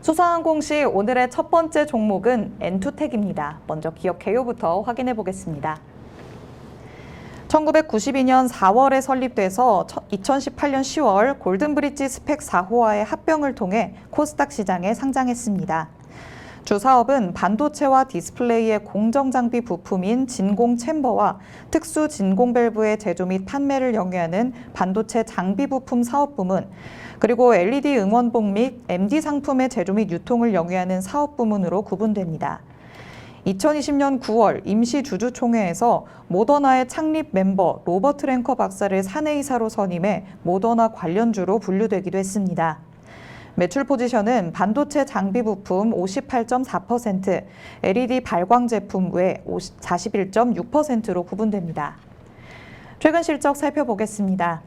수사항공시 오늘의 첫 번째 종목은 엔투텍입니다. 먼저 기업 개요부터 확인해 보겠습니다. 1992년 4월에 설립돼서 2018년 10월 골든브릿지 스펙 4호와의 합병을 통해 코스닥 시장에 상장했습니다. 주 사업은 반도체와 디스플레이의 공정장비 부품인 진공 챔버와 특수 진공 밸브의 제조 및 판매를 영위하는 반도체 장비 부품 사업 부문, 그리고 LED 응원봉 및 MD 상품의 제조 및 유통을 영위하는 사업 부문으로 구분됩니다. 2020년 9월 임시주주총회에서 모더나의 창립 멤버 로버트 랭커 박사를 사내이사로 선임해 모더나 관련주로 분류되기도 했습니다. 매출 포지션은 반도체 장비 부품 58.4%, LED 발광 제품 외 41.6%로 구분됩니다. 최근 실적 살펴보겠습니다.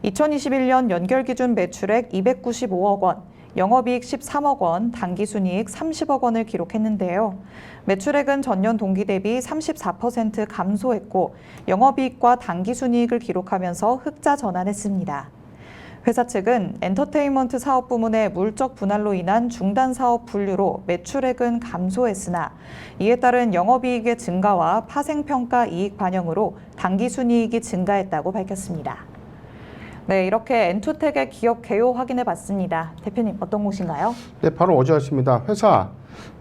2021년 연결 기준 매출액 295억 원, 영업이익 13억 원, 당기순이익 30억 원을 기록했는데요. 매출액은 전년 동기 대비 34% 감소했고 영업이익과 당기순이익을 기록하면서 흑자 전환했습니다. 회사 측은 엔터테인먼트 사업 부문의 물적 분할로 인한 중단 사업 분류로 매출액은 감소했으나 이에 따른 영업이익의 증가와 파생평가 이익 반영으로 당기순이익이 증가했다고 밝혔습니다. 네, 이렇게 엔투텍의 기업 개요 확인해 봤습니다. 대표님 어떤 곳인가요? 네, 바로 어제였습니다. 회사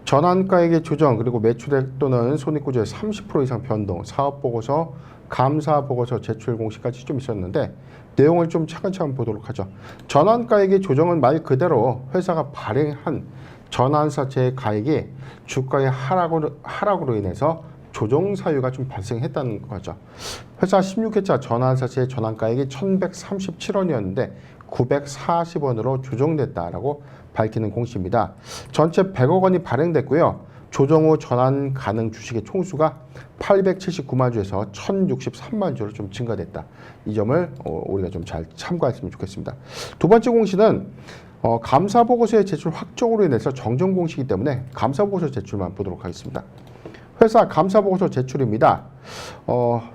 전환가액의 조정 그리고 매출액 또는 손익구조의 30% 이상 변동, 사업보고서, 감사보고서 제출 공시까지 좀 있었는데 내용을 좀 차근차근 보도록 하죠. 전환가액의 조정은 말 그대로 회사가 발행한 전환사채의 가액이 주가의 하락으로 인해서 조정 사유가 좀 발생했다는 거죠. 회사 16회차 전환사채의 전환가액이 1,137원이었는데 940원으로 조정됐다라고 밝히는 공시입니다. 전체 100억 원이 발행됐고요. 조정 후 전환 가능 주식의 총수가 879만 주에서 1,063만 주로 좀 증가됐다. 이 점을 우리가 좀 잘 참고했으면 좋겠습니다. 두 번째 공시는 감사보고서의 제출 확정으로 인해서 정정 공시이기 때문에 감사보고서 제출만 보도록 하겠습니다. 회사 감사보고서 제출입니다.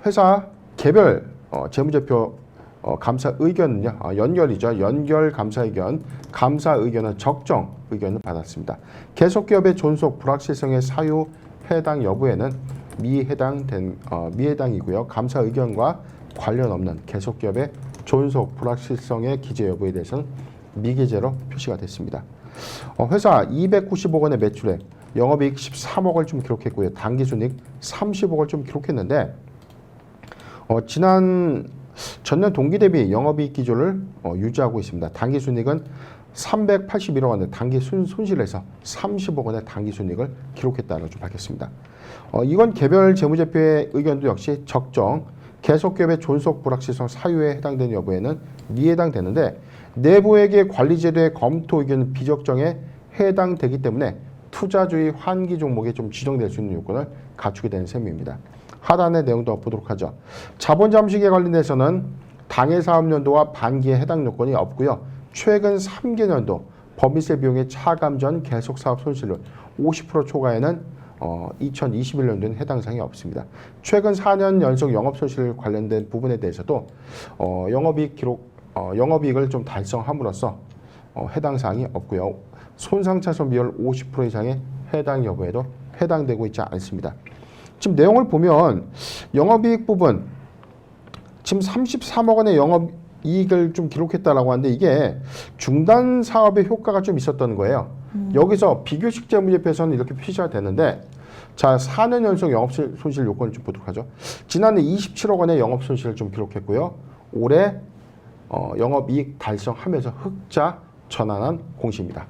회사 개별 재무제표 감사 의견은요, 연결이죠. 연결 감사 의견, 감사 의견은 적정 의견을 받았습니다. 계속기업의 존속 불확실성의 사유 해당 여부에는 미해당이고요. 감사 의견과 관련 없는 계속기업의 존속 불확실성의 기재 여부에 대해서는 미기재로 표시가 됐습니다. 회사 290억 원의 매출액, 영업이익 13억을 좀 기록했고요. 당기순이익 30억을 좀 기록했는데 전년 동기 대비 영업이익 기조를 유지하고 있습니다. 당기순이익은 381억 원의 당기 손실에서 30억 원의 당기순이익을 기록했다고 좀 밝혔습니다. 이건 개별 재무제표의 의견도 역시 적정, 계속기업의 존속 불확실성 사유에 해당되는 여부에는 미해당되는데 내부회계 관리제도의 검토 의견은 비적정에 해당되기 때문에 투자주의 환기 종목에 좀 지정될 수 있는 요건을 갖추게 되는 셈입니다. 하단의 내용도 보도록 하죠. 자본 잠식에 관련해서는 당해 사업연도와 반기에 해당 요건이 없고요. 최근 3개년도 법인세 비용의 차감 전 계속 사업 손실률 50% 초과에는 2021년도에는 해당 사항이 없습니다. 최근 4년 연속 영업 손실 관련된 부분에 대해서도 영업이익을 좀 달성함으로써 해당 사항이 없고요. 손상차손 비율 50% 이상의 해당 여부에도 해당되고 있지 않습니다. 지금 내용을 보면 영업이익 부분 지금 33억 원의 영업이익을 좀 기록했다라고 하는데 이게 중단 사업의 효과가 좀 있었던 거예요. 여기서 비교식 재무제표에서는 이렇게 표시가 되는데 자 4년 연속 영업손실 요건을 좀 보도록 하죠. 지난해 27억 원의 영업손실을 좀 기록했고요. 올해 영업이익 달성하면서 흑자 전환한 공시입니다.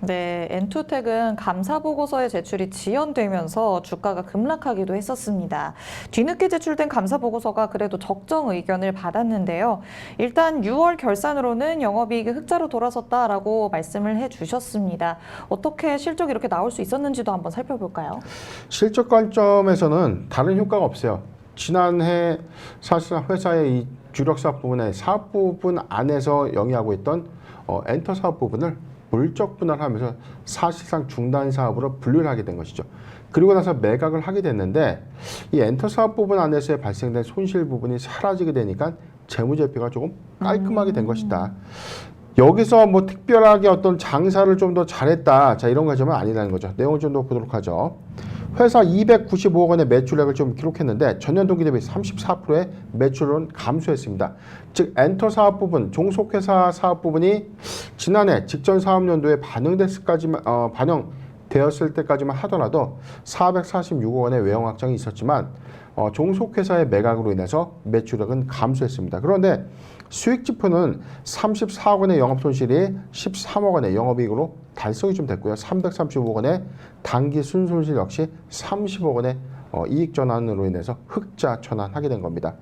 네, 엔투텍은 감사보고서의 제출이 지연되면서 주가가 급락하기도 했었습니다. 뒤늦게 제출된 감사보고서가 그래도 적정 의견을 받았는데요. 일단 6월 결산으로는 영업이익이 흑자로 돌아섰다라고 말씀을 해주셨습니다. 어떻게 실적이 이렇게 나올 수 있었는지도 한번 살펴볼까요? 실적 관점에서는 다른 효과가 없어요. 지난해 사실상 회사의 이 주력 사업 부분의 사업 부분 안에서 영위하고 있던 엔터 사업 부분을 물적 분할하면서 사실상 중단 사업으로 분류를 하게 된 것이죠. 그리고 나서 매각을 하게 됐는데 이 엔터 사업 부분 안에서 발생된 손실 부분이 사라지게 되니까 재무제표가 조금 깔끔하게 된 것이다. 여기서 뭐 특별하게 어떤 장사를 좀 더 잘했다. 자, 이런 과정은 아니라는 거죠. 내용을 좀 더 보도록 하죠. 회사 295억 원의 매출액을 좀 기록했는데 전년 동기 대비 34%의 매출은 감소했습니다. 즉 엔터 사업 부분, 종속회사 사업 부분이 지난해 직전 사업연도에 반영되었을 때까지만 하더라도 446억 원의 외형 확장이 있었지만 종속회사의 매각으로 인해서 매출액은 감소했습니다. 그런데 수익 지표는 34억 원의 영업 손실이 13억 원의 영업이익으로 달성이 좀 됐고요. 335억 원의 단기 순손실 역시 30억 원의 이익 전환으로 인해서 흑자 전환하게 된 겁니다.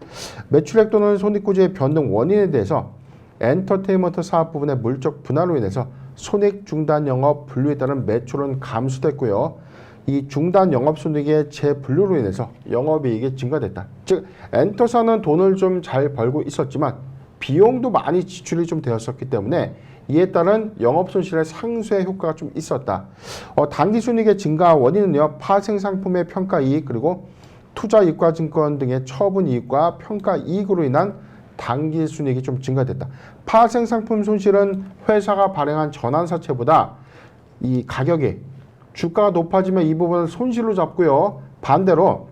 매출액 또는 손익구조의 변동 원인에 대해서 엔터테인먼트 사업 부분의 물적 분할로 인해서 손익 중단 영업 분류에 따른 매출은 감소됐고요. 이 중단 영업손익의 재분류로 인해서 영업이익이 증가됐다. 즉 엔터사는 돈을 좀 잘 벌고 있었지만 비용도 많이 지출이 좀 되었었기 때문에 이에 따른 영업손실의 상쇄 효과가 좀 있었다. 단기순이익의 증가 원인은요. 파생상품의 평가이익 그리고 투자이익과증권 등의 처분이익과 평가이익으로 인한 단기순이익이 좀 증가됐다. 파생상품 손실은 회사가 발행한 전환사채보다 이 가격이 주가가 높아지면 이 부분을 손실로 잡고요. 반대로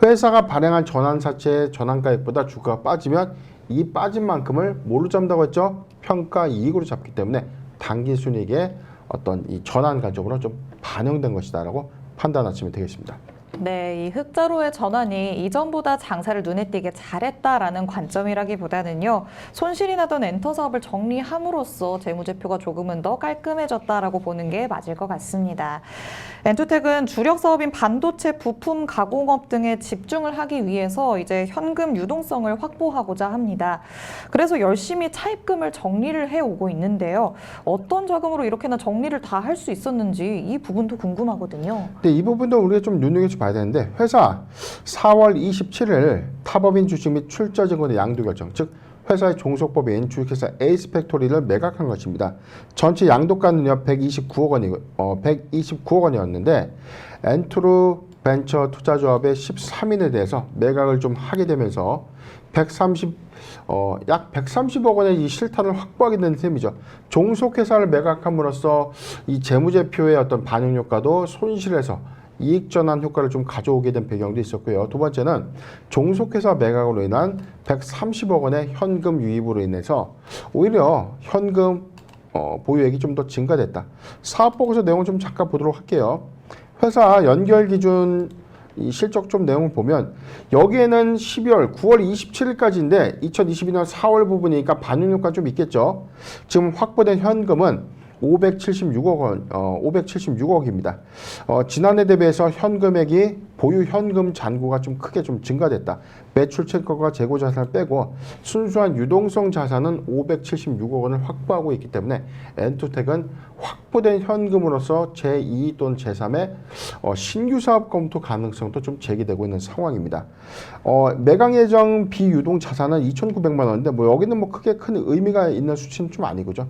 회사가 발행한 전환사채의 전환가액보다 주가가 빠지면 이 빠진 만큼을 뭘로 잡는다고 했죠? 평가이익으로 잡기 때문에 단기순이익의 어떤 이 전환 가격으로 좀 반영된 것이다라고 판단하시면 되겠습니다. 네, 이 흑자로의 전환이 이전보다 장사를 눈에 띄게 잘했다라는 관점이라기보다는요. 손실이 나던 엔터 사업을 정리함으로써 재무제표가 조금은 더 깔끔해졌다라고 보는 게 맞을 것 같습니다. 엔투텍은 주력 사업인 반도체 부품 가공업 등에 집중을 하기 위해서 이제 현금 유동성을 확보하고자 합니다. 그래서 열심히 차입금을 정리를 해오고 있는데요. 어떤 자금으로 이렇게나 정리를 다 할 수 있었는지 이 부분도 궁금하거든요. 네, 이 부분도 우리가 좀 눈여겨서 봐야 되는데 회사 4월 27일 타법인 주식 및 출자증권의 양도 결정, 즉 회사의 종속법인 주식회사 에이스팩토리를 매각한 것입니다. 전체 양도가는요 129억 원이었는데 엔투르 벤처 투자조합의 13인에 대해서 매각을 좀 하게 되면서 약 130억 원의 이 실탄을 확보하게 된 셈이죠. 종속회사를 매각함으로써 이 재무제표의 어떤 반영 효과도 손실에서 이익 전환 효과를 좀 가져오게 된 배경도 있었고요. 두 번째는 종속회사 매각으로 인한 130억 원의 현금 유입으로 인해서 오히려 현금 보유액이 좀 더 증가됐다. 사업보고서 내용을 좀 잠깐 보도록 할게요. 회사 연결 기준 이 실적 좀 내용을 보면 여기에는 9월 27일까지인데 2022년 4월 부분이니까 반영 효과 좀 있겠죠. 지금 확보된 현금은 576억입니다. 지난해 대비해서 현금액이 보유 현금 잔고가 좀 크게 좀 증가됐다. 매출 채권과 재고 자산을 빼고 순수한 유동성 자산은 576억 원을 확보하고 있기 때문에 엔투텍은 확보된 현금으로서 제2 또는 제3의 신규 사업 검토 가능성도 좀 제기되고 있는 상황입니다. 매각 예정 비유동 자산은 2,900만 원인데 뭐 여기는 뭐 크게 큰 의미가 있는 수치는 좀 아니고죠.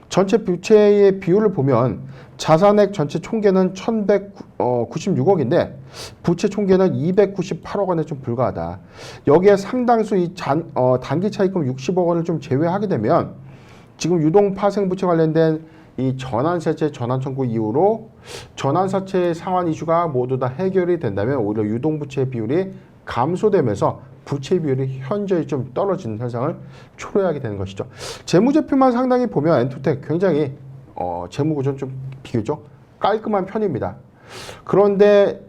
전체 부채의 비율을 보면 자산액 전체 총계는 1,196억인데 부채 총계는 298억 원에 좀 불과하다. 여기에 상당수 이 단기 차입금 60억 원을 좀 제외하게 되면 지금 유동 파생 부채 관련된 이 전환사채 전환 청구 이후로 전환사채 상환 이슈가 모두 다 해결이 된다면 오히려 유동 부채 비율이 감소되면서 부채 비율이 현저히 좀 떨어지는 현상을 초래하게 되는 것이죠. 재무제표만 상당히 보면 엔투텍 굉장히 재무구조는 좀 비교적 깔끔한 편입니다. 그런데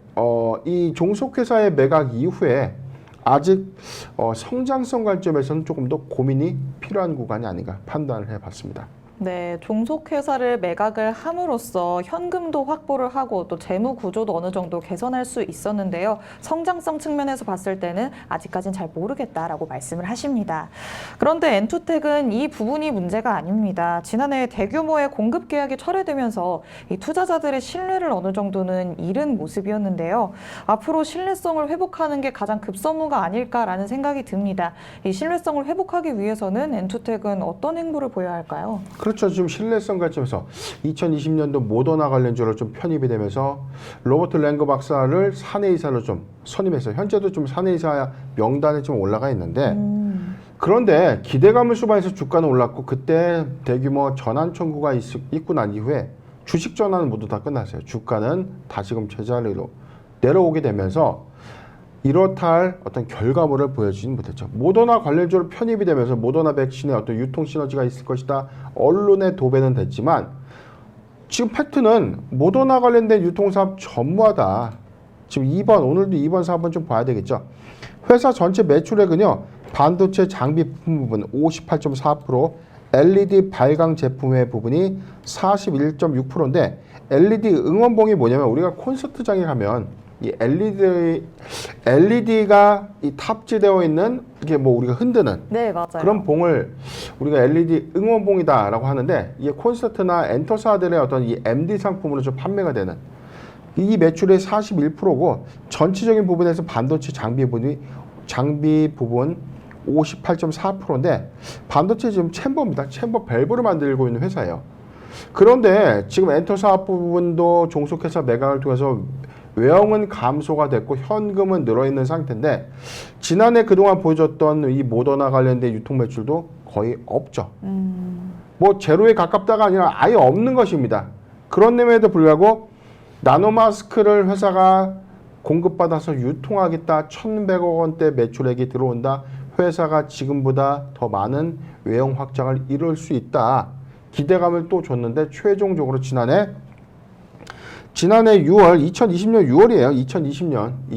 이 종속회사의 매각 이후에 아직 성장성 관점에서는 조금 더 고민이 필요한 구간이 아닌가 판단을 해봤습니다. 네, 종속회사를 매각을 함으로써 현금도 확보를 하고 또 재무 구조도 어느 정도 개선할 수 있었는데요. 성장성 측면에서 봤을 때는 아직까진 잘 모르겠다라고 말씀을 하십니다. 그런데 엔투텍은 이 부분이 문제가 아닙니다. 지난해 대규모의 공급 계약이 철회되면서 이 투자자들의 신뢰를 어느 정도는 잃은 모습이었는데요. 앞으로 신뢰성을 회복하는 게 가장 급선무가 아닐까라는 생각이 듭니다. 이 신뢰성을 회복하기 위해서는 엔투텍은 어떤 행보를 보여야 할까요? 그렇죠. 지금 신뢰성 관점에서 2020년도 모더나 관련주로 좀 편입이 되면서 로버트 랭거 박사를 사내이사로 좀 선임해서 현재도 좀 사내이사 명단에 좀 올라가 있는데 그런데 기대감을 수반해서 주가는 올랐고 그때 대규모 전환 청구가 있고 난 이후에 주식 전환은 모두 다 끝났어요. 주가는 다시금 제자리로 내려오게 되면서 이렇다 할 어떤 결과물을 보여주지는 못했죠. 모더나 관련주로 편입이 되면서 모더나 백신의 어떤 유통 시너지가 있을 것이다. 언론의 도배는 됐지만 지금 팩트는 모더나 관련된 유통사업 전무하다. 지금 2번, 오늘도 2번, 4번 좀 봐야 되겠죠. 회사 전체 매출액은요. 반도체 장비 부품 부분 58.4%, LED 발광 제품의 부분이 41.6%인데 LED 응원봉이 뭐냐면 우리가 콘서트장에 가면 이 LED가 이 탑재되어 있는 이게 뭐 우리가 흔드는 네, 맞아요. 그런 봉을 우리가 LED 응원봉이다라고 하는데 이게 콘서트나 엔터사들의 어떤 이 MD 상품으로 좀 판매가 되는 이 매출의 41%고 전체적인 부분에서 반도체 장비 부분 58.4%인데 반도체 지금 챔버입니다. 챔버 밸브를 만들고 있는 회사예요. 그런데 지금 엔터사업 부분도 종속회사 매각을 통해서 외형은 감소가 됐고 현금은 늘어있는 상태인데 지난해 그동안 보여줬던 이 모더나 관련된 유통 매출도 거의 없죠. 뭐 제로에 가깝다가 아니라 아예 없는 것입니다. 그런데에도 불구하고 나노마스크를 회사가 공급받아서 유통하겠다 1,100억 원대 매출액이 들어온다. 회사가 지금보다 더 많은 외형 확장을 이룰 수 있다. 기대감을 또 줬는데 최종적으로 지난해 6월 2020년 6월이에요.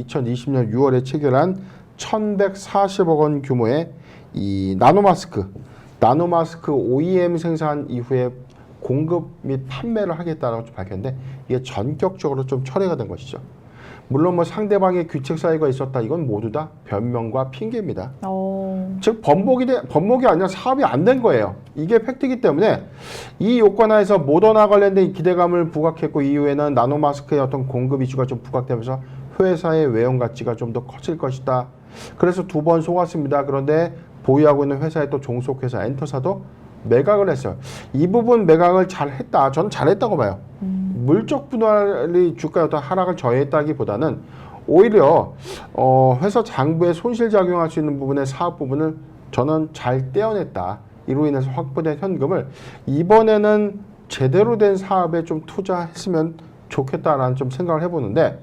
2020년 6월에 체결한 1,140억 원 규모의 이 나노마스크 OEM 생산 이후에 공급 및 판매를 하겠다라고 밝혔는데 이게 전격적으로 좀 철회가 된 것이죠. 물론 뭐 상대방의 귀책 사유가 있었다. 이건 모두 다 변명과 핑계입니다. 즉 번복이 아니라 사업이 안 된 거예요. 이게 팩트이기 때문에 이 요건하에서 모더나 관련된 기대감을 부각했고 이후에는 나노마스크의 어떤 공급 이슈가 좀 부각되면서 회사의 외형 가치가 좀 더 커질 것이다. 그래서 2번 속았습니다. 그런데 보유하고 있는 회사의 또 종속회사 엔터사도 매각을 했어요. 이 부분 매각을 잘했다. 저는 잘했다고 봐요. 물적 분할이 주가의 어떤 하락을 저해했다기보다는 오히려 회사 장부에 손실작용할 수 있는 부분의 사업 부분을 저는 잘 떼어냈다. 이로 인해서 확보된 현금을 이번에는 제대로 된 사업에 좀 투자했으면 좋겠다라는 좀 생각을 해보는데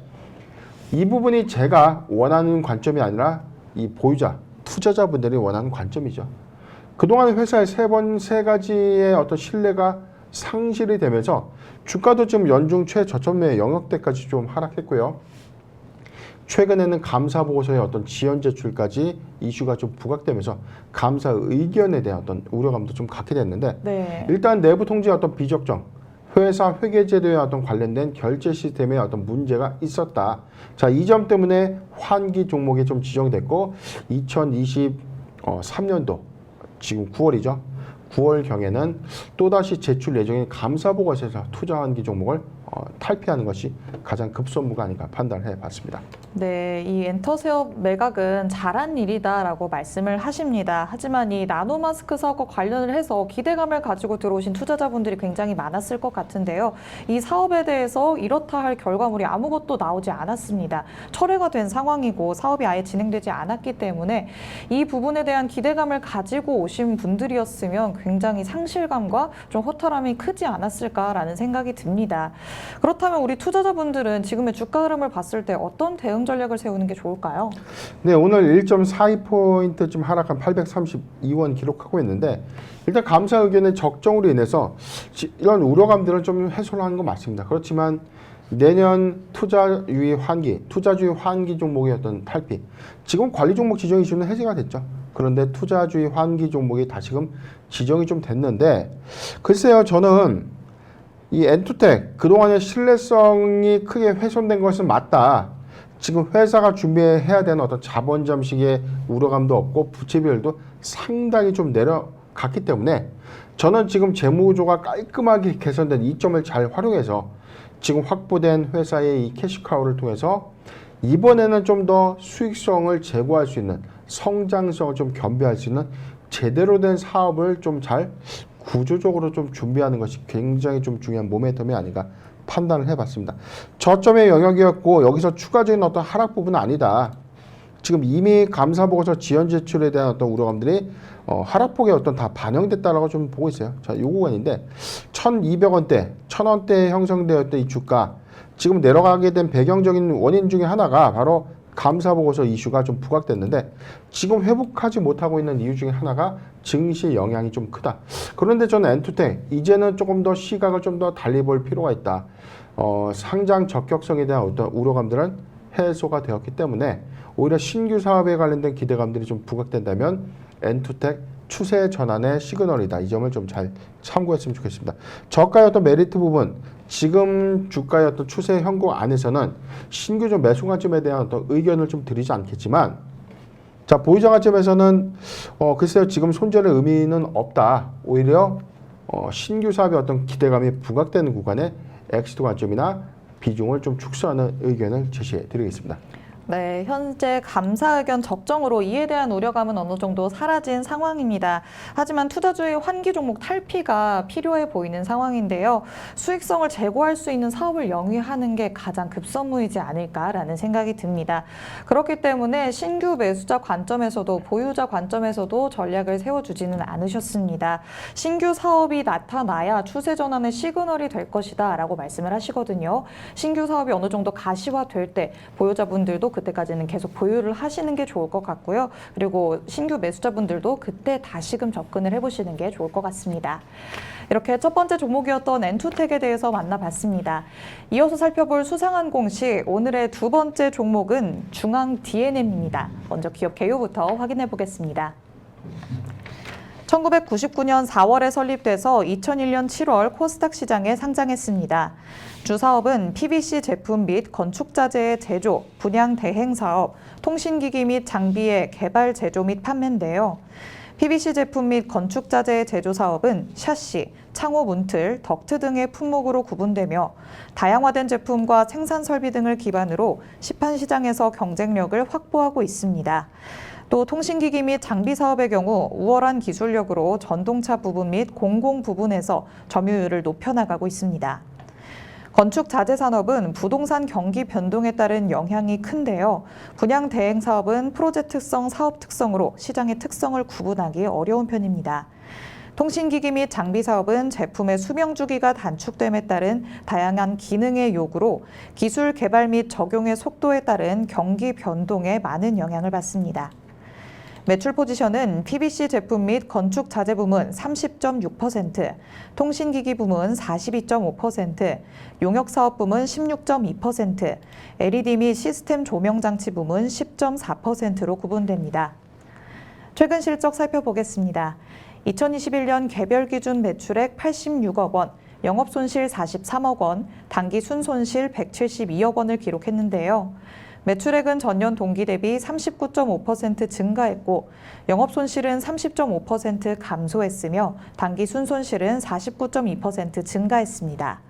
이 부분이 제가 원하는 관점이 아니라 이 보유자, 투자자분들이 원하는 관점이죠. 그동안 회사의 세 가지의 어떤 신뢰가 상실이 되면서 주가도 지금 연중 최저점의 영역대까지 좀 하락했고요. 최근에는 감사 보고서의 어떤 지연 제출까지 이슈가 좀 부각되면서 감사 의견에 대한 어떤 우려감도 좀 갖게 됐는데 네. 일단 내부 통지의 어떤 비적정, 회사 회계제도에 어떤 관련된 결제 시스템에 어떤 문제가 있었다. 자, 이 점 때문에 환기 종목이 좀 지정됐고 2023년도 지금 9월이죠. 9월경에는 또다시 제출 예정인 감사보고서에서 투자환기 종목을 탈피하는 것이 가장 급선무가 아닌가 판단을 해봤습니다. 네, 이 엔터세업 매각은 잘한 일이다라고 말씀을 하십니다. 하지만 이 나노마스크 사업과 관련을 해서 기대감을 가지고 들어오신 투자자분들이 굉장히 많았을 것 같은데요. 이 사업에 대해서 이렇다 할 결과물이 아무것도 나오지 않았습니다. 철회가 된 상황이고 사업이 아예 진행되지 않았기 때문에 이 부분에 대한 기대감을 가지고 오신 분들이었으면 굉장히 상실감과 좀 허탈함이 크지 않았을까라는 생각이 듭니다. 그렇다면 우리 투자자분들은 지금의 주가 흐름을 봤을 때 어떤 대응 전략을 세우는 게 좋을까요? 네, 오늘 1.42포인트쯤 하락한 832원 기록하고 있는데 일단 감사 의견의 적정으로 인해서 이런 우려감들은 좀 해소를 하는 건 맞습니다. 그렇지만 내년 투자주의 환기 종목의 어떤 탈피, 지금 관리 종목 지정 이슈는 해제가 됐죠. 그런데 투자주의 환기 종목이 다시금 지정이 좀 됐는데 글쎄요, 저는 이 엔투텍 그동안의 신뢰성이 크게 훼손된 것은 맞다. 지금 회사가 준비해야 되는 어떤 자본 잠식의 우려감도 없고 부채 비율도 상당히 좀 내려갔기 때문에 저는 지금 재무구조가 깔끔하게 개선된 이점을 잘 활용해서 지금 확보된 회사의 이 캐시카우를 통해서 이번에는 좀 더 수익성을 제고할 수 있는 성장성을 좀 겸비할 수 있는 제대로 된 사업을 좀 잘 구조적으로 좀 준비하는 것이 굉장히 좀 중요한 모멘텀이 아닌가 판단을 해봤습니다. 저점의 영역이었고 여기서 추가적인 어떤 하락 부분은 아니다. 지금 이미 감사보고서 지연 제출에 대한 어떤 우려감들이 하락폭에 어떤 다 반영됐다라고 좀 보고 있어요. 자, 요 구간인데 1,200원대, 1,000원대에 형성되었던 이 주가 지금 내려가게 된 배경적인 원인 중에 하나가 바로 감사보고서 이슈가 좀 부각됐는데 지금 회복하지 못하고 있는 이유 중에 하나가 증시 영향이 좀 크다. 그런데 저는 엔투텍 이제는 조금 더 시각을 좀 더 달리 볼 필요가 있다. 상장 적격성에 대한 어떤 우려감들은 해소가 되었기 때문에 오히려 신규 사업에 관련된 기대감들이 좀 부각된다면 엔투텍 추세 전환의 시그널이다. 이 점을 좀 잘 참고했으면 좋겠습니다. 저가의 어떤 메리트 부분, 지금 주가의 어떤 추세 형국 안에서는 신규 좀 매수 관점에 대한 어떤 의견을 좀 드리지 않겠지만, 자, 보유자 관점에서는 글쎄요, 지금 손절의 의미는 없다. 오히려 신규 사업의 어떤 기대감이 부각되는 구간에 엑시트 관점이나 비중을 좀 축소하는 의견을 제시해 드리겠습니다. 네, 현재 감사 의견 적정으로 이에 대한 우려감은 어느 정도 사라진 상황입니다. 하지만 투자주의 환기 종목 탈피가 필요해 보이는 상황인데요. 수익성을 제고할 수 있는 사업을 영위하는 게 가장 급선무이지 않을까라는 생각이 듭니다. 그렇기 때문에 신규 매수자 관점에서도 보유자 관점에서도 전략을 세워주지는 않으셨습니다. 신규 사업이 나타나야 추세 전환의 시그널이 될 것이다 라고 말씀을 하시거든요. 신규 사업이 어느 정도 가시화될 때 보유자분들도 그때까지는 계속 보유를 하시는 게 좋을 것 같고요. 그리고 신규 매수자분들도 그때 다시금 접근을 해보시는 게 좋을 것 같습니다. 이렇게 첫 번째 종목이었던 엔투텍에 대해서 만나봤습니다. 이어서 살펴볼 수상한 공시, 오늘의 두 번째 종목은 중앙 D&M입니다. 먼저 기업 개요부터 확인해 보겠습니다. 1999년 4월에 설립돼서 2001년 7월 코스닥 시장에 상장했습니다. 주 사업은 PVC 제품 및 건축자재의 제조, 분양 대행 사업, 통신기기 및 장비의 개발, 제조 및 판매인데요. PVC 제품 및 건축자재의 제조 사업은 샤시, 창호 문틀, 덕트 등의 품목으로 구분되며 다양화된 제품과 생산 설비 등을 기반으로 시판 시장에서 경쟁력을 확보하고 있습니다. 또 통신기기 및 장비 사업의 경우 우월한 기술력으로 전동차 부분 및 공공 부분에서 점유율을 높여나가고 있습니다. 건축 자재 산업은 부동산 경기 변동에 따른 영향이 큰데요. 분양 대행 사업은 프로젝트성 사업 특성으로 시장의 특성을 구분하기 어려운 편입니다. 통신기기 및 장비 사업은 제품의 수명 주기가 단축됨에 따른 다양한 기능의 요구로 기술 개발 및 적용의 속도에 따른 경기 변동에 많은 영향을 받습니다. 매출 포지션은 PVC 제품 및 건축 자재 부문 30.6%, 통신기기 부문 42.5%, 용역 사업 부문 16.2%, LED 및 시스템 조명 장치 부문 10.4%로 구분됩니다. 최근 실적 살펴보겠습니다. 2021년 개별 기준 매출액 86억 원, 영업 손실 43억 원, 당기 순손실 172억 원을 기록했는데요. 매출액은 전년 동기 대비 39.5% 증가했고 영업손실은 30.5% 감소했으며 당기 순손실은 49.2% 증가했습니다.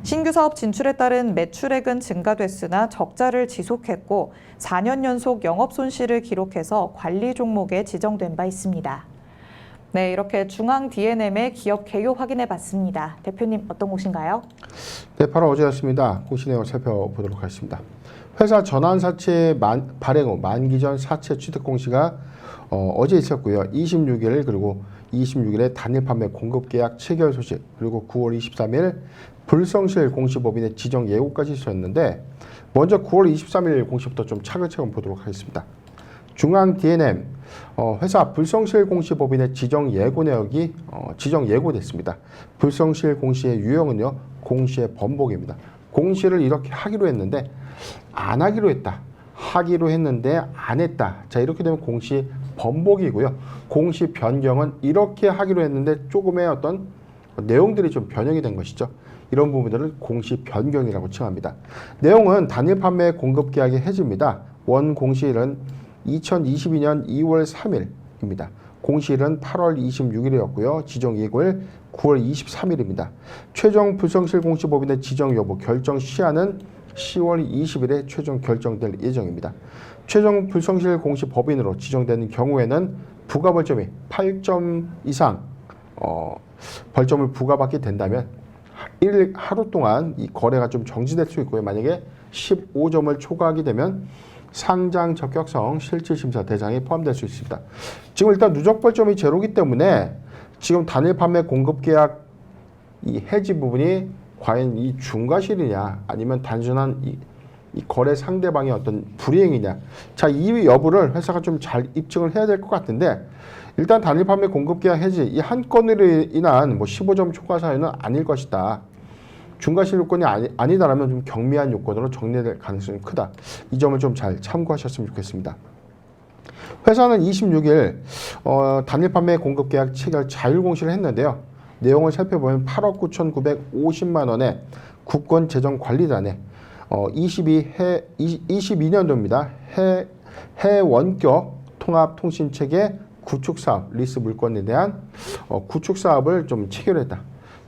신규 사업 진출에 따른 매출액은 증가됐으나 적자를 지속했고 4년 연속 영업손실을 기록해서 관리 종목에 지정된 바 있습니다. 네, 이렇게 중앙 D&M의 기업 개요 확인해 봤습니다. 대표님 어떤 곳인가요? 네, 바로 어제였습니다. 공시 내용 살펴보도록 하겠습니다. 회사 전환사채 발행 후 만기 전 사채 취득 공시가 어제 있었고요. 26일 그리고 26일에 단일 판매 공급 계약 체결 소식 그리고 9월 23일 불성실 공시법인의 지정 예고까지 있었는데 먼저 9월 23일 공시부터 좀 차근차근 보도록 하겠습니다. 중앙 D&M 회사 불성실 공시법인의 지정 예고 내역이 지정 예고됐습니다. 불성실 공시의 유형은요. 공시의 번복입니다. 공시를 이렇게 하기로 했는데 안 하기로 했다. 하기로 했는데 안 했다. 자, 이렇게 되면 공시 번복이고요. 공시 변경은 이렇게 하기로 했는데 조금의 어떤 내용들이 좀 변형이 된 것이죠. 이런 부분들을 공시 변경이라고 칭합니다. 내용은 단일 판매 공급 계약의 해지입니다. 원 공시일은 2022년 2월 3일입니다. 공시일은 8월 26일이었고요. 지정 예고일 9월 23일입니다. 최종 불성실 공시법인의 지정 여부 결정 시한은 10월 20일에 최종 결정될 예정입니다. 최종 불성실 공시법인으로 지정되는 경우에는 부가 벌점이 8점 이상 벌점을 부과받게 된다면 하루 동안 이 거래가 좀 정지될 수 있고요. 만약에 15점을 초과하게 되면 상장 적격성 실질심사 대상에 포함될 수 있습니다. 지금 일단 누적 벌점이 제로이기 때문에 지금 단일 판매 공급 계약 이 해지 부분이 과연 이 중과실이냐 아니면 단순한 이 거래 상대방의 어떤 불이행이냐. 자, 이 여부를 회사가 좀 잘 입증을 해야 될 것 같은데 일단 단일 판매 공급 계약 해지 이 한 건으로 인한 뭐 15점 초과 사유는 아닐 것이다. 중과실 요건이 아니다라면 좀 경미한 요건으로 정리될 가능성이 크다. 이 점을 좀 잘 참고하셨으면 좋겠습니다. 회사는 26일 단일 판매 공급 계약 체결 자율 공시를 했는데요. 내용을 살펴보면 8억 9,950만 원의 국권 재정 관리단에 22년도입니다. 해 원격 통합 통신 체계 구축 사업 리스 물건에 대한 구축 사업을 좀 체결했다.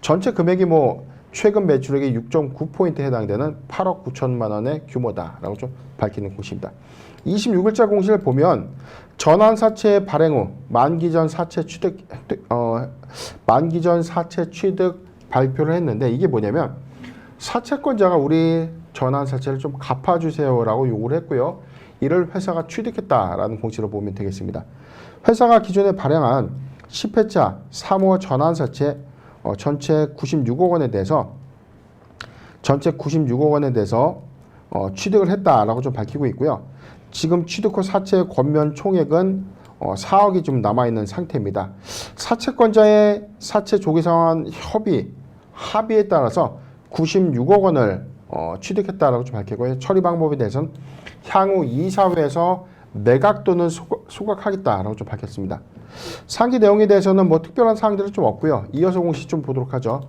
전체 금액이 뭐 최근 매출액의 6.9%에 해당되는 8억 9천만 원의 규모다라고 좀 밝히는 공시입니다. 26일자 공시를 보면 전환 사채 발행 후 만기 전 사채 취득 발표를 했는데 이게 뭐냐면 사채권자가 우리 전환 사채를 좀 갚아주세요라고 요구를 했고요. 이를 회사가 취득했다라는 공시로 보면 되겠습니다. 회사가 기존에 발행한 10회차 3호 전환 사채 전체 96억 원에 대해서 취득을 했다라고 좀 밝히고 있고요. 지금 취득 후 사채 권면 총액은 4억이 좀 남아있는 상태입니다. 사채권자의 사채 조기 상환 합의에 따라서 96억 원을 취득했다라고 좀 밝히고요. 처리 방법에 대해서는 향후 이사회에서 매각 또는 소각하겠다라고 좀 밝혔습니다. 상기 내용에 대해서는 뭐 특별한 사항들은 좀 없고요. 이어서 공시 좀 보도록 하죠.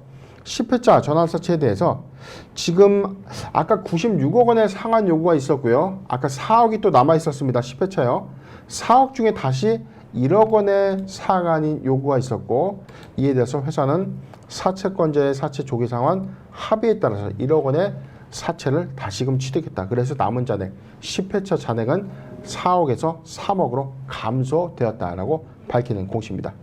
10회차 전환사채에 대해서 지금 아까 96억 원의 상환 요구가 있었고요. 아까 4억이 또 남아 있었습니다. 10회차요. 4억 중에 다시 1억 원의 상환 요구가 있었고 이에 대해서 회사는 사채권자의 사채 조기 상환 합의에 따라서 1억 원의 사채를 다시금 취득했다. 그래서 남은 잔액 10회차 잔액은 4억에서 3억으로 감소되었다라고 밝히는 공시입니다.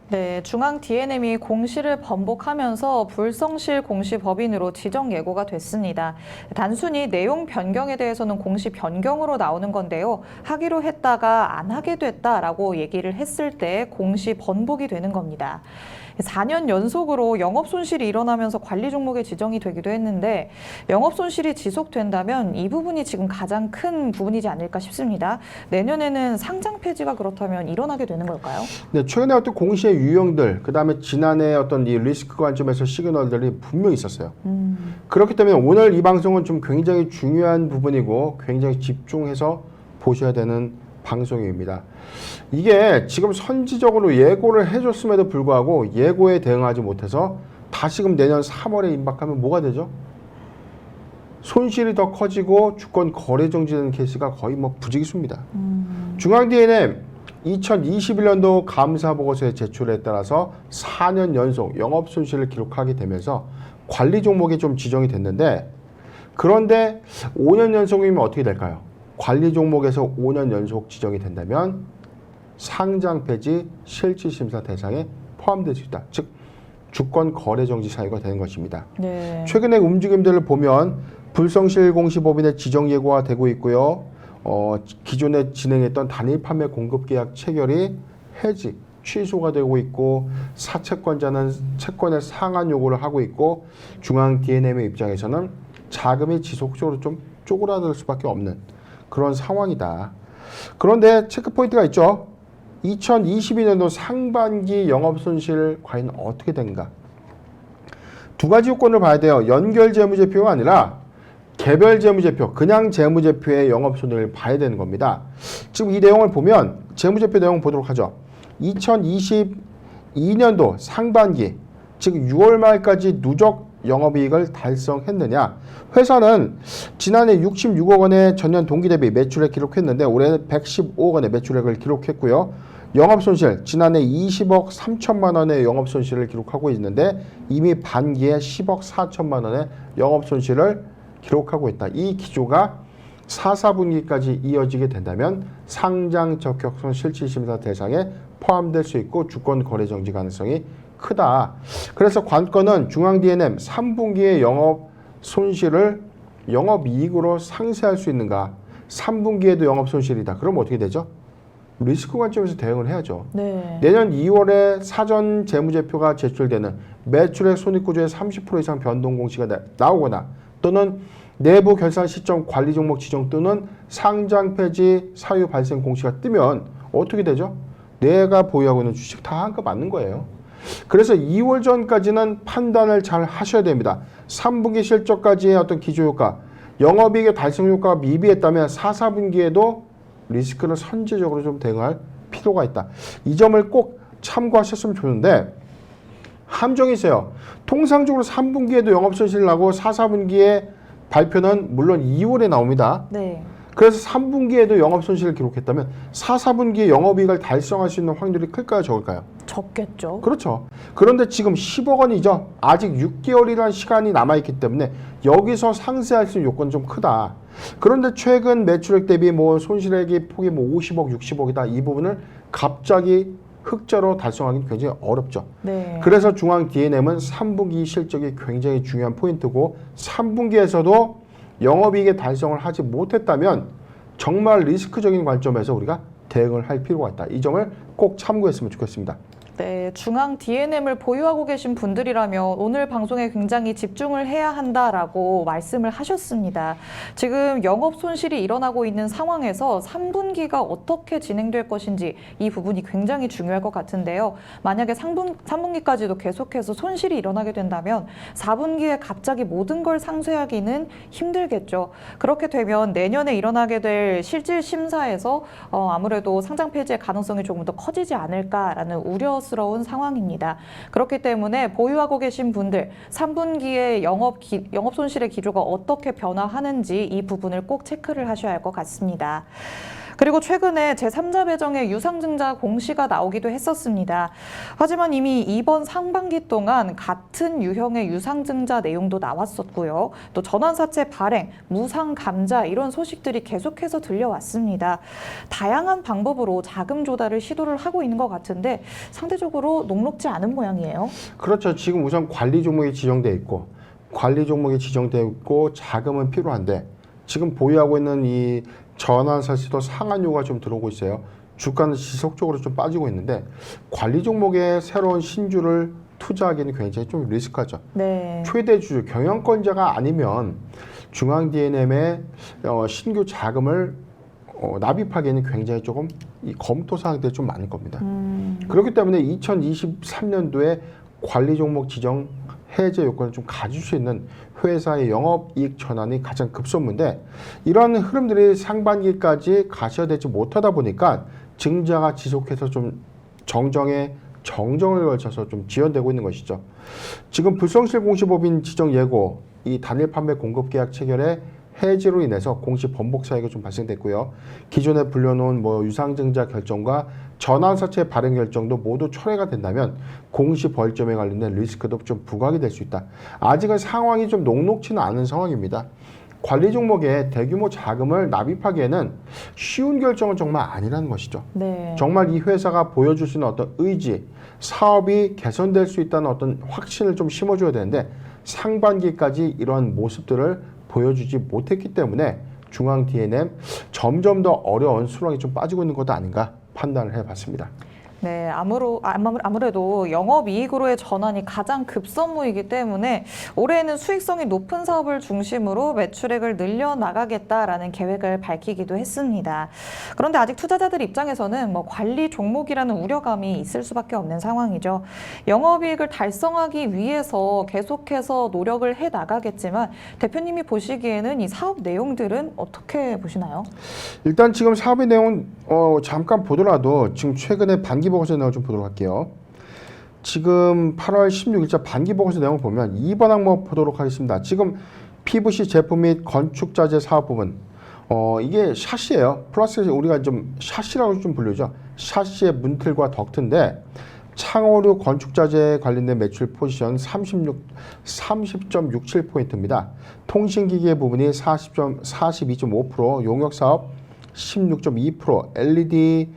네, 중앙 D&M이 공시를 번복하면서 불성실 공시 법인으로 지정 예고가 됐습니다. 단순히 내용 변경에 대해서는 공시 변경으로 나오는 건데요. 하기로 했다가 안 하게 됐다라고 얘기를 했을 때 공시 번복이 되는 겁니다. 4년 연속으로 영업 손실이 일어나면서 관리 종목에 지정이 되기도 했는데 영업 손실이 지속된다면 이 부분이 지금 가장 큰 부분이지 않을까 싶습니다. 내년에는 상장 폐지가 그렇다면 일어나게 되는 걸까요? 네, 최근에 어떤 공시의 유형들, 그 다음에 지난해 어떤 이 리스크 관점에서 시그널들이 분명히 있었어요. 그렇기 때문에 오늘 이 방송은 좀 굉장히 중요한 부분이고 굉장히 집중해서 보셔야 되는 방송입니다. 이게 지금 선지적으로 예고를 해줬음에도 불구하고 예고에 대응하지 못해서 다시금 내년 3월에 임박하면 뭐가 되죠? 손실이 더 커지고 주권 거래 정지되는 케이스가 거의 뭐 부지기수입니다. 중앙 D&M 2021년도 감사 보고서의 제출에 따라서 4년 연속 영업 손실을 기록하게 되면서 관리 종목이 좀 지정이 됐는데 그런데 5년 연속이면 어떻게 될까요? 관리 종목에서 5년 연속 지정이 된다면 상장 폐지 실질심사 대상에 포함될 수 있다. 즉 주권 거래 정지 사유가 되는 것입니다. 네. 최근의 움직임들을 보면 불성실 공시법인의 지정 예고가 되고 있고요. 기존에 진행했던 단일 판매 공급 계약 체결이 해지, 취소가 되고 있고 사채권자는 채권의 상환 요구를 하고 있고 중앙 D&M의 입장에서는 자금이 지속적으로 좀 쪼그라들 수밖에 없는 그런 상황이다. 그런데 체크포인트가 있죠. 2022년도 상반기 영업손실 과연 어떻게 된가? 두 가지 요건을 봐야 돼요. 연결 재무제표가 아니라 개별 재무제표, 그냥 재무제표의 영업손해를 봐야 되는 겁니다. 지금 이 내용을 보면 재무제표 내용 보도록 하죠. 2022년도 상반기, 즉 6월 말까지 누적 영업이익을 달성했느냐? 회사는 지난해 66억 원의 전년 동기 대비 매출액 기록했는데 올해는 115억 원의 매출액을 기록했고요. 영업손실, 지난해 20억 3천만 원의 영업손실을 기록하고 있는데 이미 반기에 10억 4천만 원의 영업손실을 기록하고 있다. 이 기조가 4, 4분기까지 이어지게 된다면 상장 적격성 실질심사 대상에 포함될 수 있고 주권 거래 정지 가능성이 크다. 그래서 관건은 중앙 D&M 3분기의 영업 손실을 영업이익으로 상쇄할 수 있는가. 3분기에도 영업 손실이다. 그럼 어떻게 되죠? 리스크 관점에서 대응을 해야죠. 네. 내년 2월에 사전 재무제표가 제출되는 매출액 손익구조의 30% 이상 변동 공시가 나오거나 또는 내부 결산 시점 관리 종목 지정 또는 상장 폐지 사유 발생 공시가 뜨면 어떻게 되죠? 내가 보유하고 있는 주식 다 한껏 맞는 거예요. 그래서 2월 전까지는 판단을 잘 하셔야 됩니다. 3분기 실적까지의 어떤 기조효과, 영업이익의 달성 효과가 미비했다면 4, 4분기에도 리스크를 선제적으로 좀 대응할 필요가 있다. 이 점을 꼭 참고하셨으면 좋은데 함정이 있어요. 통상적으로 3분기에도 영업손실 나고 4, 4분기에 발표는 물론 2월에 나옵니다. 네. 그래서 3분기에도 영업손실을 기록했다면 4, 4분기에 영업이익을 달성할 수 있는 확률이 클까요? 적을까요? 적겠죠. 그렇죠. 그런데 지금 10억 원이죠. 아직 6개월이라는 시간이 남아있기 때문에 여기서 상쇄할 수 있는 요건은 좀 크다. 그런데 최근 매출액 대비 뭐 손실액이 폭이 뭐 50억, 60억이다. 이 부분을 갑자기 흑자로 달성하기는 굉장히 어렵죠. 네. 그래서 중앙 D&M은 3분기 실적이 굉장히 중요한 포인트고 3분기에서도 영업이익의 달성을 하지 못했다면 정말 리스크적인 관점에서 우리가 대응을 할 필요가 있다. 이 점을 꼭 참고했으면 좋겠습니다. 네, 중앙 D&M을 보유하고 계신 분들이라면 오늘 방송에 굉장히 집중을 해야 한다라고 말씀을 하셨습니다. 지금 영업 손실이 일어나고 있는 상황에서 3분기가 어떻게 진행될 것인지 이 부분이 굉장히 중요할 것 같은데요. 만약에 3분기까지도 계속해서 손실이 일어나게 된다면 4분기에 갑자기 모든 걸 상쇄하기는 힘들겠죠. 그렇게 되면 내년에 일어나게 될 실질 심사에서 아무래도 상장 폐지의 가능성이 조금 더 커지지 않을까라는 우려스러운 상황입니다. 그렇기 때문에 보유하고 계신 분들 3분기에 영업 손실의 기조가 어떻게 변화하는지 이 부분을 꼭 체크를 하셔야 할 것 같습니다. 그리고 최근에 제3자 배정의 유상증자 공시가 나오기도 했었습니다. 하지만 이미 이번 상반기 동안 같은 유형의 유상증자 내용도 나왔었고요. 또 전환사채 발행, 무상감자 이런 소식들이 계속해서 들려왔습니다. 다양한 방법으로 자금 조달을 시도를 하고 있는 것 같은데 상대적으로 녹록지 않은 모양이에요. 그렇죠. 지금 우선 관리 종목이 지정돼 있고 자금은 필요한데 지금 보유하고 있는 이 전환사채도 상한요가 좀 들어오고 있어요. 주가는 지속적으로 좀 빠지고 있는데 관리 종목에 새로운 신주를 투자하기는 굉장히 좀 리스크하죠. 네. 최대 주주 경영권자가 아니면 중앙 D&M의 신규 자금을 납입하기에는 굉장히 조금 이 검토 사항들이 좀 많을 겁니다. 그렇기 때문에 2023년도에 관리 종목 지정 해제 요건을 좀 가질 수 있는 회사의 영업이익 전환이 가장 급선무인데 이런 흐름들이 상반기까지 가셔야 되지 못하다 보니까 증자가 지속해서 좀 정정을 걸쳐서 좀 지연되고 있는 것이죠. 지금 불성실 공시법인 지정 예고, 이 단일 판매 공급 계약 체결에 해지로 인해서 공시 번복 사유가 좀 발생됐고요. 기존에 불려놓은 유상증자 결정과 전환사채 발행 결정도 모두 철회가 된다면 공시 벌점에 관련된 리스크도 좀 부각이 될 수 있다. 아직은 상황이 좀 녹록지는 않은 상황입니다. 관리 종목에 대규모 자금을 납입하기에는 쉬운 결정은 정말 아니라는 것이죠. 네. 정말 이 회사가 보여줄 수 있는 어떤 의지, 사업이 개선될 수 있다는 어떤 확신을 좀 심어줘야 되는데 상반기까지 이러한 모습들을 보여주지 못했기 때문에 중앙 D&M 점점 더 어려운 수렁이 좀 빠지고 있는 것도 아닌가 판단을 해봤습니다. 네, 아무래도 영업이익으로의 전환이 가장 급선무이기 때문에 올해는 수익성이 높은 사업을 중심으로 매출액을 늘려나가겠다라는 계획을 밝히기도 했습니다. 그런데 아직 투자자들 입장에서는 관리 종목이라는 우려감이 있을 수밖에 없는 상황이죠. 영업이익을 달성하기 위해서 계속해서 노력을 해나가겠지만 대표님이 보시기에는 이 사업 내용들은 어떻게 보시나요? 일단 지금 사업의 내용은 잠깐 보더라도 지금 최근에 반기 보고서 내용을 좀 보도록 할게요. 지금 8월 16일자 반기 보고서 내용을 보면 2번 항목 보도록 하겠습니다. 지금 PVC 제품 및 건축자재 사업 부분 이게 샤시예요. 플러스 우리가 좀 샤시라고 좀 불리죠. 샤시의 문틀과 덕트인데 창호류 건축자재에 관련된 매출 포지션 30.67포인트입니다. 통신기계 부분이 42.5%, 용역사업 16.2%, LED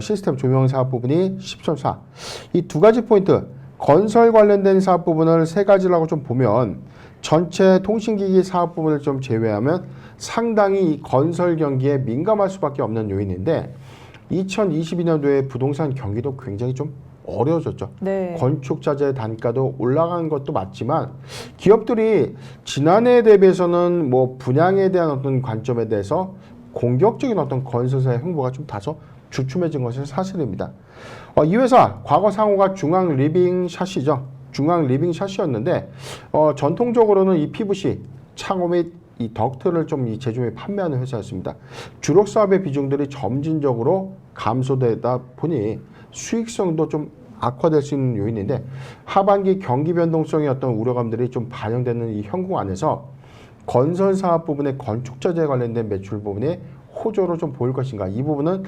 시스템 조명 사업 부분이 10.4. 이 두 가지 포인트 건설 관련된 사업 부분을 세 가지라고 좀 보면 전체 통신기기 사업 부분을 좀 제외하면 상당히 이 건설 경기에 민감할 수밖에 없는 요인인데 2022년도에 부동산 경기도 굉장히 좀 어려워졌죠. 네. 건축자재 단가도 올라간 것도 맞지만 기업들이 지난해에 대비해서는 뭐 분양에 대한 어떤 관점에 대해서 공격적인 어떤 건설사의 행보가 좀 다소 주춤해진 것은 사실입니다. 이 회사 과거 상호가 중앙 리빙 샷이죠. 중앙 리빙 샷이었는데 전통적으로는 이 PVC 창호 및 이 덕트를 좀 이 제조에 판매하는 회사였습니다. 주력 사업의 비중들이 점진적으로 감소되다 보니 수익성도 좀 악화될 수 있는 요인인데 하반기 경기 변동성의 어떤 우려감들이 좀 반영되는 이 현공 안에서 건설 사업 부분의 건축자재 관련된 매출 부분이 호조로 좀 보일 것인가 이 부분은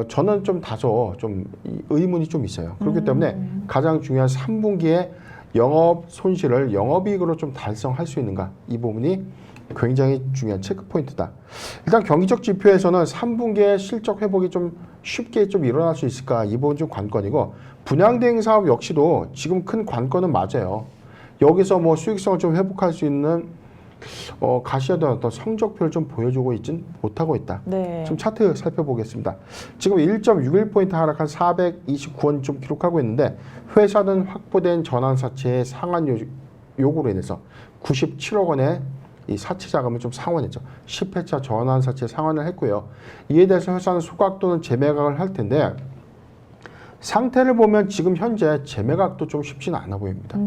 저는 좀 다소 좀 의문이 좀 있어요. 그렇기 때문에 가장 중요한 3분기에 영업 손실을 영업이익으로 좀 달성할 수 있는가 이 부분이 굉장히 중요한 체크 포인트다. 일단 경기적 지표에서는 3분기에 실적 회복이 좀 쉽게 좀 일어날 수 있을까 이 부분 좀 관건이고 분양 대행 사업 역시도 지금 큰 관건은 맞아요. 여기서 뭐 수익성을 좀 회복할 수 있는 가시화된 어떤 성적표를 좀 보여주고 있진 못하고 있다. 네. 좀 차트 살펴보겠습니다. 지금 1.61포인트 하락한 429원 좀 기록하고 있는데 회사는 확보된 전환사채의 상환 요구로 인해서 97억 원의 이 사채 자금을 좀 상환했죠. 10회차 전환사채 상환을 했고요. 이에 대해서 회사는 소각 또는 재매각을 할 텐데 상태를 보면 지금 현재 재매각도 좀 쉽지는 않아 보입니다.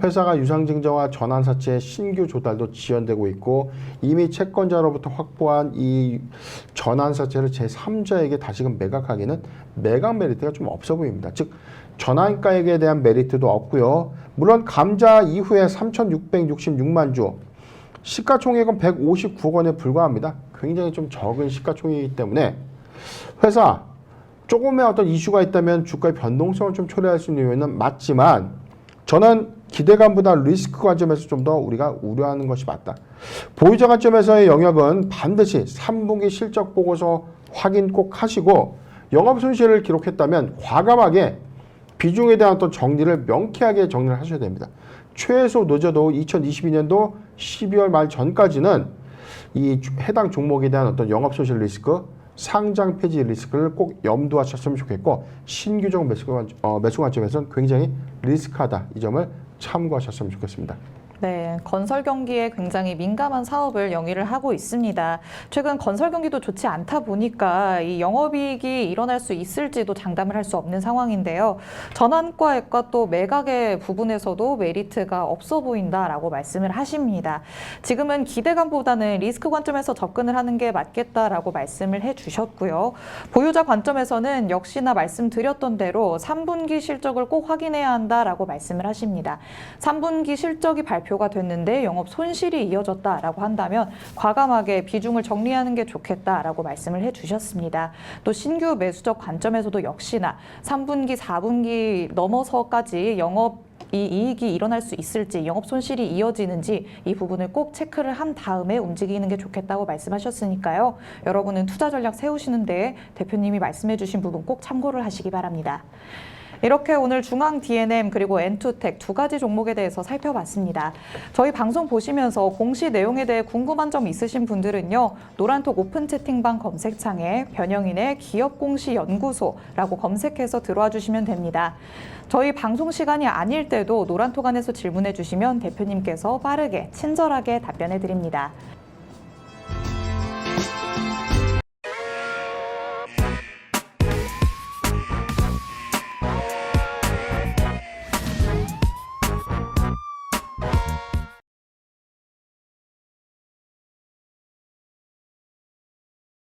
회사가 유상증자와 전환사채 신규 조달도 지연되고 있고 이미 채권자로부터 확보한 이 전환사채를 제3자에게 다시금 매각하기는 매각 메리트가 좀 없어 보입니다. 즉 전환가액에 대한 메리트도 없고요. 물론 감자 이후에 3,666만 주 시가총액은 159억 원에 불과합니다. 굉장히 좀 적은 시가총액이기 때문에 회사 조금의 어떤 이슈가 있다면 주가의 변동성을 좀 초래할 수 있는 요인은 맞지만 저는 기대감보다 리스크 관점에서 좀 더 우리가 우려하는 것이 맞다. 보유자 관점에서의 영역은 반드시 3분기 실적 보고서 확인 꼭 하시고 영업 손실을 기록했다면 과감하게 비중에 대한 어떤 정리를 명쾌하게 정리를 하셔야 됩니다. 최소 늦어도 2022년도 12월 말 전까지는 이 해당 종목에 대한 어떤 영업 손실 리스크, 상장 폐지 리스크를 꼭 염두하셨으면 좋겠고 신규종 매수 관점에서는 굉장히 리스크하다. 이 점을 참고하셨으면 좋겠습니다. 네, 건설 경기에 굉장히 민감한 사업을 영위를 하고 있습니다. 최근 건설 경기도 좋지 않다 보니까 이 영업이익이 일어날 수 있을지도 장담을 할 수 없는 상황인데요. 전환가액과 또 매각의 부분에서도 메리트가 없어 보인다라고 말씀을 하십니다. 지금은 기대감보다는 리스크 관점에서 접근을 하는 게 맞겠다라고 말씀을 해주셨고요. 보유자 관점에서는 역시나 말씀드렸던 대로 3분기 실적을 꼭 확인해야 한다라고 말씀을 하십니다. 3분기 실적이 발표가 됐는데 영업 손실이 이어졌다라고 한다면 과감하게 비중을 정리하는 게 좋겠다라고 말씀을 해주셨습니다. 또 신규 매수적 관점에서도 역시나 3분기, 4분기 넘어서까지 이 이익이 일어날 수 있을지 영업 손실이 이어지는지 이 부분을 꼭 체크를 한 다음에 움직이는 게 좋겠다고 말씀하셨으니까요. 여러분은 투자 전략 세우시는데 대표님이 말씀해 주신 부분 꼭 참고를 하시기 바랍니다. 이렇게 오늘 중앙 D&M 그리고 엔투텍 두 가지 종목에 대해서 살펴봤습니다. 저희 방송 보시면서 공시 내용에 대해 궁금한 점 있으신 분들은요. 노란톡 오픈 채팅방 검색창에 변영인의 기업공시연구소라고 검색해서 들어와 주시면 됩니다. 저희 방송 시간이 아닐 때도 노란톡 안에서 질문해 주시면 대표님께서 빠르게 친절하게 답변해 드립니다.